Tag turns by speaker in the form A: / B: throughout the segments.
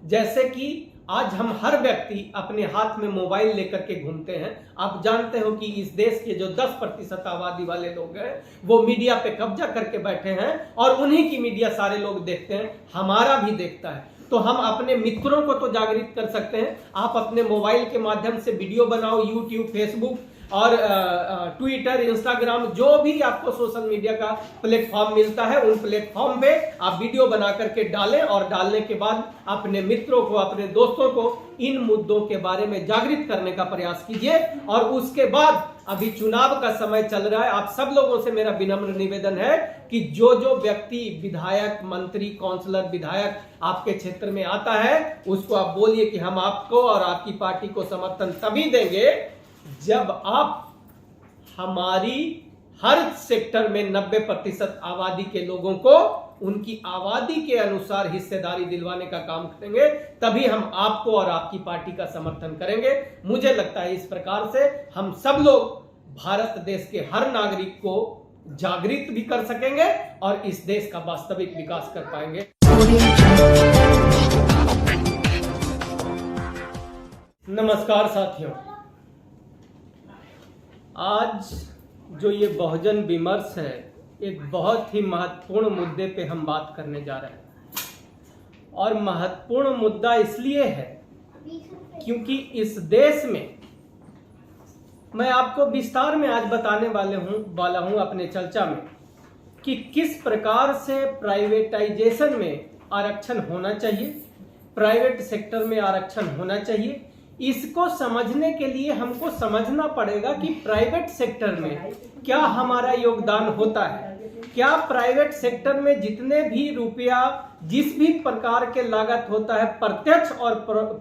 A: जैसे कि आज हम हर व्यक्ति अपने हाथ में मोबाइल लेकर के घूमते हैं। आप जानते हो कि इस देश के जो 10% आबादी वाले लोग हैं वो मीडिया पे कब्जा करके बैठे हैं और उन्हीं की मीडिया सारे लोग देखते हैं, हमारा भी देखता है। तो हम अपने मित्रों को तो जागृत कर सकते हैं। आप अपने मोबाइल के माध्यम से वीडियो बनाओ, यूट्यूब, फेसबुक और ट्विटर, इंस्टाग्राम, जो भी आपको सोशल मीडिया का प्लेटफॉर्म मिलता है उन प्लेटफॉर्म पे आप वीडियो बना करके डालें और डालने के बाद अपने मित्रों को, अपने दोस्तों को इन मुद्दों के बारे में जागृत करने का प्रयास कीजिए। और उसके बाद अभी चुनाव का समय चल रहा है, आप सब लोगों से मेरा विनम्र निवेदन है कि जो जो व्यक्ति विधायक, मंत्री, काउंसलर, विधायक आपके क्षेत्र में आता है उसको आप बोलिए कि हम आपको और आपकी पार्टी को समर्थन तभी देंगे जब आप हमारी हर सेक्टर में 90% आबादी के लोगों को उनकी आबादी के अनुसार हिस्सेदारी दिलवाने का काम करेंगे, तभी हम आपको और आपकी पार्टी का समर्थन करेंगे। मुझे लगता है इस प्रकार से हम सब लोग भारत देश के हर नागरिक को जागृत भी कर सकेंगे और इस देश का वास्तविक विकास कर पाएंगे। नमस्कार साथियों, आज जो ये बहुजन विमर्श है एक बहुत ही महत्वपूर्ण मुद्दे पे हम बात करने जा रहे हैं। और महत्वपूर्ण मुद्दा इसलिए है क्योंकि इस देश में मैं आपको विस्तार में आज बताने वाला हूं अपने चर्चा में कि किस प्रकार से प्राइवेटाइजेशन में आरक्षण होना चाहिए, प्राइवेट सेक्टर में आरक्षण होना चाहिए। इसको समझने के लिए हमको समझना पड़ेगा कि प्राइवेट सेक्टर में क्या हमारा योगदान होता है, क्या प्राइवेट सेक्टर में जितने भी रुपया, जिस भी प्रकार के लागत होता है प्रत्यक्ष और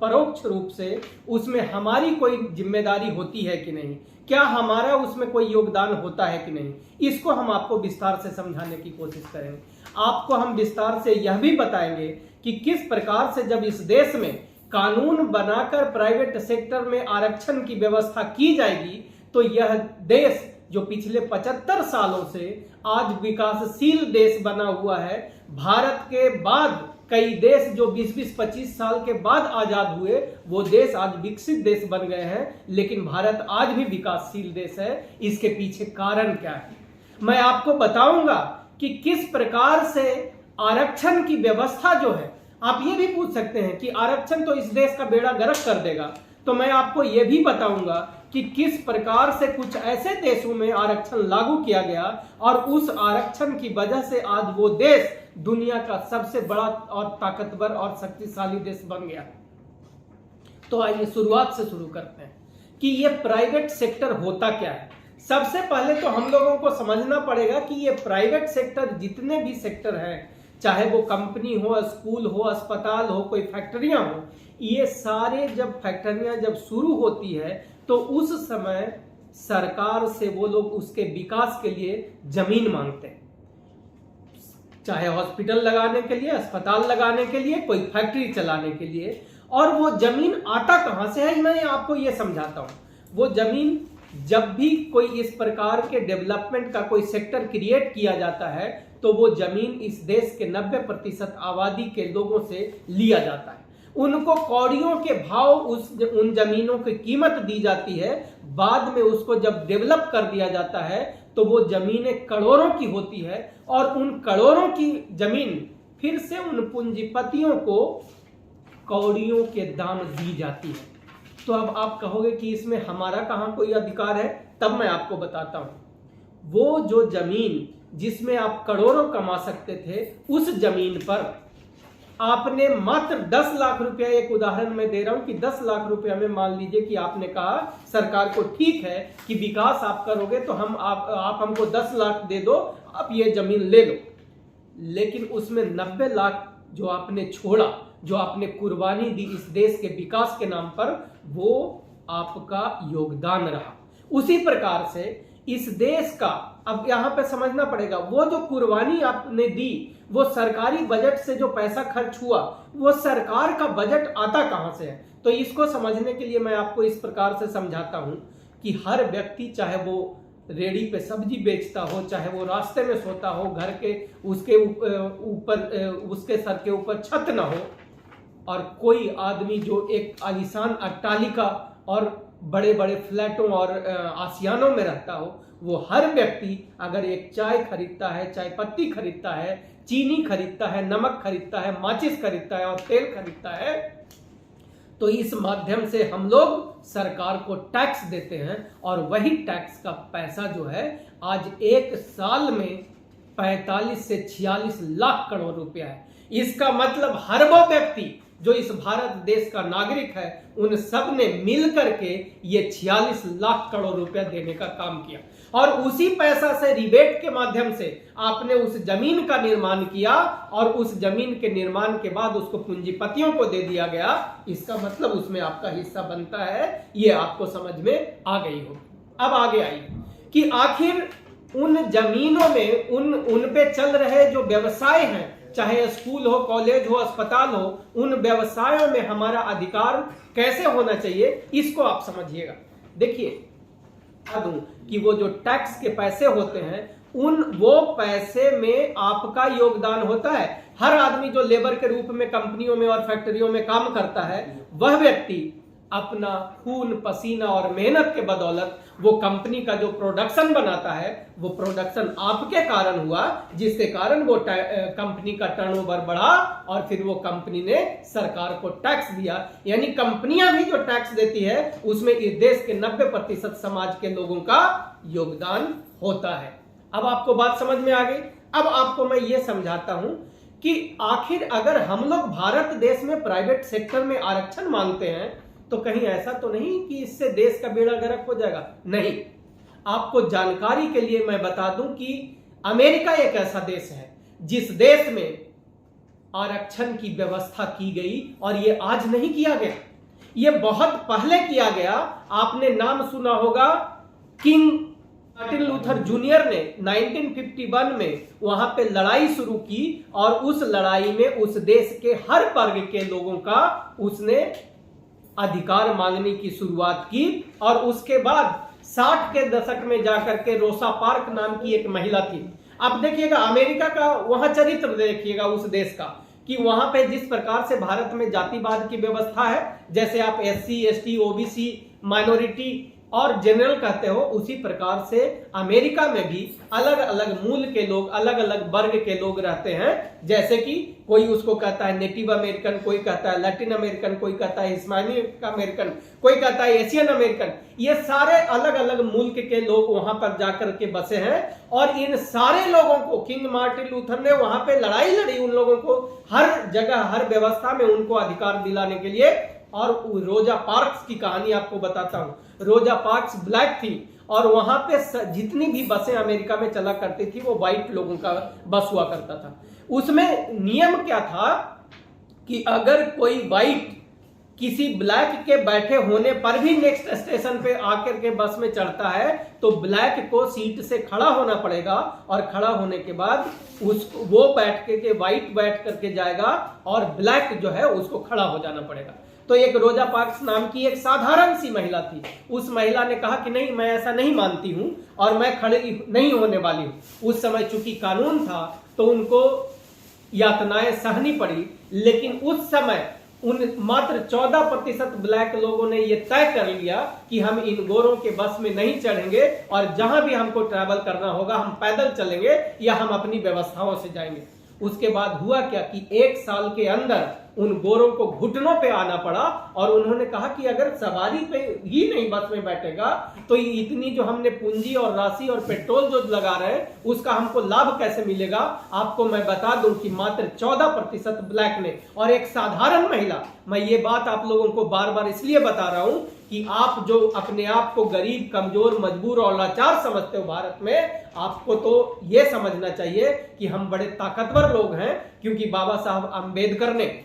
A: परोक्ष रूप से, उसमें हमारी कोई जिम्मेदारी होती है कि नहीं, क्या हमारा उसमें कोई योगदान होता है कि नहीं। इसको हम आपको विस्तार से समझाने की कोशिश करेंगे। आपको हम विस्तार से यह भी बताएंगे कि किस प्रकार से जब इस देश में कानून बनाकर प्राइवेट सेक्टर में आरक्षण की व्यवस्था की जाएगी तो यह देश जो पिछले 75 सालों से आज विकासशील देश बना हुआ है, भारत के बाद कई देश जो 20-25 साल के बाद आजाद हुए वो देश आज विकसित देश बन गए हैं, लेकिन भारत आज भी विकासशील देश है। इसके पीछे कारण क्या है मैं आपको बताऊंगा कि किस प्रकार से आरक्षण की व्यवस्था जो है। आप ये भी पूछ सकते हैं कि आरक्षण तो इस देश का बेड़ा गर्क कर देगा, तो मैं आपको ये भी बताऊंगा कि किस प्रकार से कुछ ऐसे देशों में आरक्षण लागू किया गया और उस आरक्षण की वजह से आज वो देश दुनिया का सबसे बड़ा और ताकतवर और शक्तिशाली देश बन गया। तो आइए शुरुआत से शुरू करते हैं कि ये प्राइवेट सेक्टर होता क्या है। सबसे पहले तो हम लोगों को समझना पड़ेगा कि ये प्राइवेट सेक्टर जितने भी सेक्टर हैं, चाहे वो कंपनी हो, स्कूल हो, अस्पताल हो, कोई फैक्ट्रियां हो, ये सारे जब फैक्ट्रियां जब शुरू होती है तो उस समय सरकार से वो लोग उसके विकास के लिए जमीन मांगते हैं, चाहे हॉस्पिटल लगाने के लिए, अस्पताल लगाने के लिए, कोई फैक्ट्री चलाने के लिए। और वो जमीन आता कहां से है मैं आपको ये समझाता हूं। वो जमीन जब भी कोई इस प्रकार के डेवलपमेंट का कोई सेक्टर क्रिएट किया जाता है तो वो जमीन इस देश के 90% आबादी के लोगों से लिया जाता है। उनको कौड़ियों के भाव उन जमीनों की कीमत दी जाती है। बाद में उसको जब डेवलप कर दिया जाता है तो वो जमीनें करोड़ों की होती है और उन करोड़ों की जमीन फिर से उन पूंजीपतियों को कौड़ियों के दाम दी जाती है। तो अब आप कहोगे कि इसमें हमारा कहां कोई अधिकार है, तब मैं आपको बताता हूं। वो जो जमीन जिसमें आप करोड़ों कमा सकते थे, उस जमीन पर आपने मात्र 10 लाख रुपया, एक उदाहरण मैं दे रहा हूं कि 10 लाख रुपया में मान लीजिए कि आपने कहा सरकार को ठीक है कि विकास आप करोगे तो आप हमको 10 लाख दे दो, आप ये जमीन ले लो। लेकिन उसमें 90 लाख जो आपने छोड़ा, जो आपने कुर्बानी दी इस देश के विकास के नाम पर, वो आपका योगदान रहा। उसी प्रकार से इस देश का अब यहां पे समझना पड़ेगा, वो जो कुर्बानी आपने दी, वो सरकारी बजट से जो पैसा खर्च हुआ, वो सरकार का बजट आता कहां से है। तो इसको समझने के लिए मैं आपको इस प्रकार से समझाता हूं कि हर व्यक्ति, चाहे वो रेडी पे सब्जी बेचता हो, चाहे वो रास्ते में सोता हो, घर के उसके ऊपर उसके सर के ऊपर छत ना हो, और कोई आदमी जो एक आलीशान अट्टालिका और बड़े बड़े फ्लैटों और आसियानों में रहता हो, वो हर व्यक्ति अगर एक चाय खरीदता है, चाय पत्ती खरीदता है, चीनी खरीदता है, नमक खरीदता है, माचिस खरीदता है और तेल खरीदता है, तो इस माध्यम से हम लोग सरकार को टैक्स देते हैं और वही टैक्स का पैसा जो है आज एक साल में 45 से 46 लाख करोड़ रुपया है। इसका मतलब हर वो व्यक्ति जो इस भारत देश का नागरिक है, उन सब ने मिल करके ये 46 लाख करोड़ रुपया देने का काम किया और उसी पैसा से रिबेट के माध्यम से आपने उस जमीन का निर्माण किया और उस जमीन के निर्माण के बाद उसको पूंजीपतियों को दे दिया गया। इसका मतलब उसमें आपका हिस्सा बनता है, ये आपको समझ में आ गई हो। अब आगे आइए कि आखिर उन जमीनों में उन पे चल रहे जो व्यवसाय हैं, चाहे स्कूल हो, कॉलेज हो, अस्पताल हो, उन व्यवसायों में हमारा अधिकार कैसे होना चाहिए, इसको आप समझिएगा। देखिए, बता दूं कि वो जो टैक्स के पैसे होते हैं, वो पैसे में आपका योगदान होता है। हर आदमी जो लेबर के रूप में कंपनियों में और फैक्ट्रियों में काम करता है, वह व्यक्ति अपना खून पसीना और मेहनत के बदौलत वो कंपनी का जो प्रोडक्शन बनाता है, वो प्रोडक्शन आपके कारण हुआ, जिसके कारण वो कंपनी का टर्नओवर बढ़ा और फिर वो कंपनी ने सरकार को टैक्स दिया। यानी कंपनियां भी जो टैक्स देती है उसमें इस देश के 90% समाज के लोगों का योगदान होता है। अब आपको बात समझ में आ गई। अब आपको मैं ये समझाता हूं कि आखिर अगर हम लोग भारत देश में प्राइवेट सेक्टर में आरक्षण मांगते हैं तो कहीं ऐसा तो नहीं कि इससे देश का बेड़ा गर्क हो जाएगा। नहीं, आपको जानकारी के लिए मैं बता दूं कि अमेरिका एक ऐसा देश है जिस देश में आरक्षण की व्यवस्था की गई और ये आज नहीं किया गया, ये बहुत पहले किया गया। आपने नाम सुना होगा, किंग मार्टिन लूथर जूनियर ने 1951 में वहां पे लड़ाई शुरू की और उस लड़ाई में उस देश के हर वर्ग के लोगों का उसने अधिकार मांगने की शुरुआत की और उसके बाद 60 के दशक में जाकर के रोसा पार्क नाम की एक महिला थी। आप देखिएगा अमेरिका का वहां चरित्र देखिएगा उस देश का कि वहां पे जिस प्रकार से भारत में जातिवाद की व्यवस्था है, जैसे आप SC ST OBC माइनॉरिटी और जनरल कहते हो, उसी प्रकार से अमेरिका में भी अलग अलग मूल के लोग, अलग अलग वर्ग के लोग रहते हैं। जैसे कि कोई उसको कहता है नेटिव अमेरिकन, कोई कहता है लैटिन अमेरिकन, कोई कहता है हिस्पैनिक अमेरिकन, कोई कहता है एशियन अमेरिकन। ये सारे अलग अलग मुल्क के लोग वहां पर जाकर के बसे हैं और इन सारे लोगों को किंग मार्टिन लूथर ने वहां पे लड़ाई लड़ी, उन लोगों को हर जगह हर व्यवस्था में उनको अधिकार दिलाने के लिए। और रोजा पार्क्स की कहानी आपको बताता हूं। रोजा पार्क्स ब्लैक थी और वहां पे जितनी भी बसें अमेरिका में चला करती थी वो व्हाइट लोगों का बस हुआ करता था। उसमें नियम क्या था कि अगर कोई व्हाइट किसी ब्लैक के बैठे होने पर भी नेक्स्ट स्टेशन पे आकर के बस में चढ़ता है तो ब्लैक को सीट से खड़ा होना पड़ेगा और खड़ा होने के बाद उसको वो बैठ के व्हाइट बैठ करके जाएगा और ब्लैक जो है उसको खड़ा हो जाना पड़ेगा। तो एक रोजा पार्क्स नाम की एक साधारण सी महिला थी। उस महिला ने कहा कि नहीं, मैं ऐसा नहीं मानती हूं और मैं खड़ी नहीं होने वाली हूं। उस समय चूंकि कानून था तो उनको यातनाएं सहनी पड़ी, लेकिन उस समय उन मात्र 14% ब्लैक लोगों ने यह तय कर लिया कि हम इन गोरों के बस में नहीं चढ़ेंगे और जहां भी हमको ट्रैवल करना होगा हम पैदल चलेंगे या हम अपनी व्यवस्थाओं से जाएंगे। उसके बाद हुआ क्या कि 1 साल के अंदर उन गोरों को घुटनों पे आना पड़ा और उन्होंने कहा कि अगर सवारी पे ही नहीं बस में बैठेगा तो इतनी जो हमने पूंजी और राशि और पेट्रोल जो लगा रहे हैं उसका हमको लाभ कैसे मिलेगा। आपको मैं बता दूं कि मात्र 14% ब्लैक ने और एक साधारण महिला। मैं ये बात आप लोगों को बार बार इसलिए बता रहा हूं कि आप जो अपने आप को गरीब, कमजोर, मजबूर और लाचार समझते हो भारत में, आपको तो यह समझना चाहिए कि हम बड़े ताकतवर लोग हैं, क्योंकि बाबा साहब अंबेडकर ने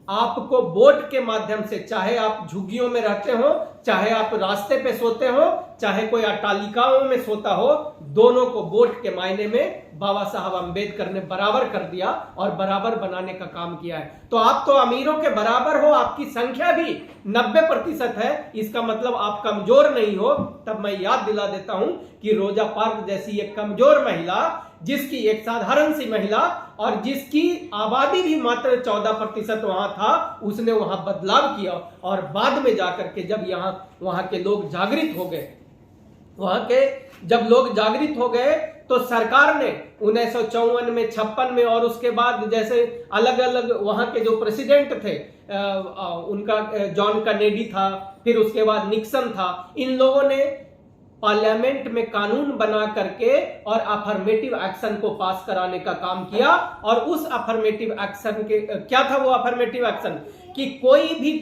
A: आपको वोट के माध्यम से, चाहे आप झुग्गियों में रहते हो, चाहे आप रास्ते पे सोते हो, चाहे कोई अट्टालिकाओं में सोता हो, दोनों को वोट के मायने में बाबा साहब अम्बेडकर ने बराबर कर दिया और बराबर बनाने का काम किया है। तो आप तो अमीरों के बराबर हो, आपकी संख्या भी 90% है, इसका मतलब आप कमजोर नहीं हो। तब मैं याद दिला देता हूं कि रोजा पार्क जैसी एक कमजोर महिला, जिसकी एक साधारण सी महिला और जिसकी आबादी भी मात्र 14% वहां था, उसने वहां बदलाव किया और बाद में जाकर के जब वहां के लोग जागृत हो गए, जब लोग जागृत हो गए तो सरकार ने 1954 में, 56 में और उसके बाद जैसे अलग अलग वहां के जो प्रेसिडेंट थे, उनका जॉन कैनेडी था, फिर उसके बाद निक्सन था, इन लोगों ने पार्लियामेंट में कानून बना करके और अफर्मेटिव एक्शन को पास कराने का काम किया। और उस अफर्मेटिव एक्शन के क्या था वो अफर्मेटिव एक्शन, कि कोई भी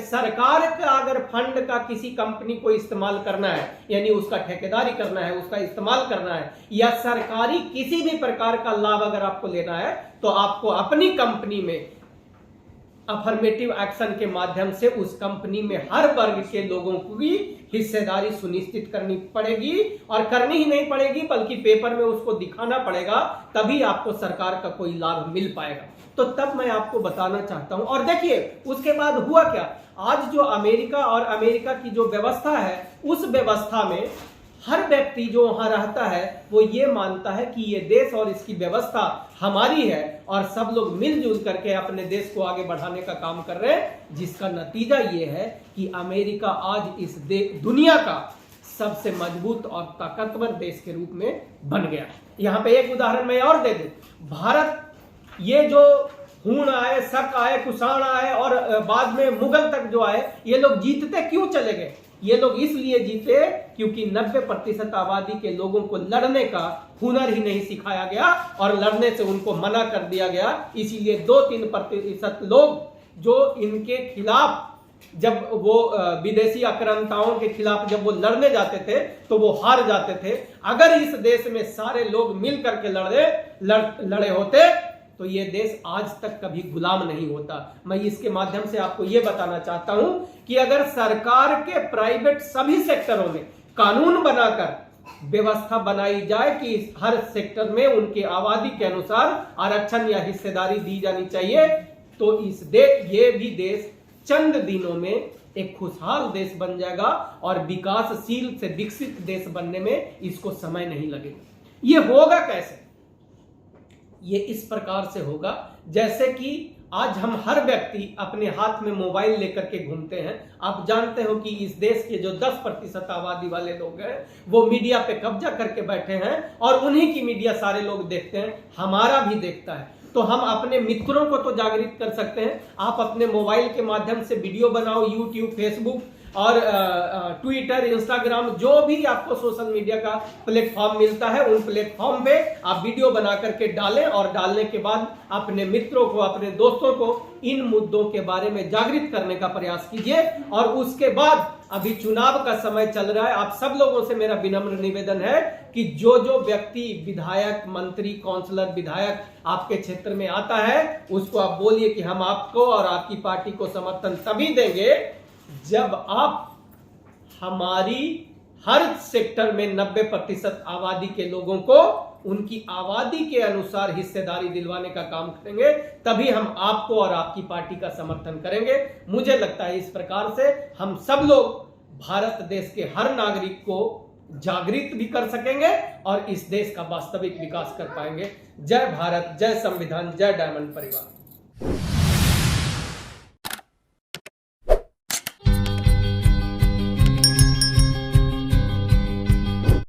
A: सरकार का अगर फंड का किसी कंपनी को इस्तेमाल करना है, यानी उसका ठेकेदारी करना है, उसका इस्तेमाल करना है, या सरकारी किसी भी प्रकार का लाभ अगर आपको लेना है, तो आपको अपनी कंपनी में अफर्मेटिव एक्शन के माध्यम से उस कंपनी में हर वर्ग के लोगों की हिस्सेदारी सुनिश्चित करनी पड़ेगी। और करनी ही नहीं पड़ेगी बल्कि पेपर में उसको दिखाना पड़ेगा, तभी आपको सरकार का कोई लाभ मिल पाएगा। तो तब मैं आपको बताना चाहता हूं। और देखिए उसके बाद हुआ क्या, आज जो अमेरिका और अमेरिका की जो व्यवस्था है, उस व्यवस्था में हर व्यक्ति जो वहां रहता है वो ये मानता है कि ये देश और इसकी व्यवस्था हमारी है और सब लोग मिलजुल करके अपने देश को आगे बढ़ाने का काम कर रहे हैं, जिसका नतीजा ये है कि अमेरिका आज इस दुनिया का सबसे मजबूत और ताकतवर देश के रूप में बन गया। यहां पे एक उदाहरण मैं और दे दूं, भारत ये जो हूण आए, शक आए, कुषाण आए और बाद में मुगल तक जो आए, ये लोग जीतते क्यों चले गए? ये लोग इसलिए जीते क्योंकि 90% आबादी के लोगों को लड़ने का हुनर ही नहीं सिखाया गया और लड़ने से उनको मना कर दिया गया। इसीलिए 2-3% लोग जो इनके खिलाफ, जब वो विदेशी आक्रांताओं के खिलाफ जब वो लड़ने जाते थे तो वो हार जाते थे। अगर इस देश में सारे लोग मिल करके लड़े होते तो ये देश आज तक कभी गुलाम नहीं होता। मैं इसके माध्यम से आपको ये बताना चाहता हूं कि अगर सरकार के प्राइवेट सभी सेक्टरों में कानून बनाकर व्यवस्था बनाई जाए कि हर सेक्टर में उनके आबादी के अनुसार आरक्षण या हिस्सेदारी दी जानी चाहिए, तो ये भी देश चंद दिनों में एक खुशहाल देश बन जाएगा और विकासशील से विकसित देश बनने में इसको समय नहीं लगेगा। ये होगा कैसे? ये इस प्रकार से होगा जैसे कि आज हम हर व्यक्ति अपने हाथ में मोबाइल लेकर के घूमते हैं। आप जानते हो कि इस देश के जो 10% आबादी वाले लोग हैं वो मीडिया पे कब्जा करके बैठे हैं और उन्हीं की मीडिया सारे लोग देखते हैं, हमारा भी देखता है। तो हम अपने मित्रों को तो जागृत कर सकते हैं। आप अपने मोबाइल के माध्यम से वीडियो बनाओ, यूट्यूब, फेसबुक और ट्विटर, इंस्टाग्राम, जो भी आपको सोशल मीडिया का प्लेटफॉर्म मिलता है, उन प्लेटफॉर्म पे आप वीडियो बना करके डालें और डालने के बाद अपने मित्रों को, अपने दोस्तों को इन मुद्दों के बारे में जागृत करने का प्रयास कीजिए। और उसके बाद अभी चुनाव का समय चल रहा है, आप सब लोगों से मेरा विनम्र निवेदन है कि जो जो व्यक्ति विधायक, मंत्री, काउंसलर, विधायक आपके क्षेत्र में आता है, उसको आप बोलिए कि हम आपको और आपकी पार्टी को समर्थन तभी देंगे जब आप हमारी हर सेक्टर में 90% आबादी के लोगों को उनकी आबादी के अनुसार हिस्सेदारी दिलवाने का काम करेंगे, तभी हम आपको और आपकी पार्टी का समर्थन करेंगे। मुझे लगता है इस प्रकार से हम सब लोग भारत देश के हर नागरिक को जागृत भी कर सकेंगे और इस देश का वास्तविक विकास कर पाएंगे। जय भारत, जय संविधान, जय डायमंड परिवार।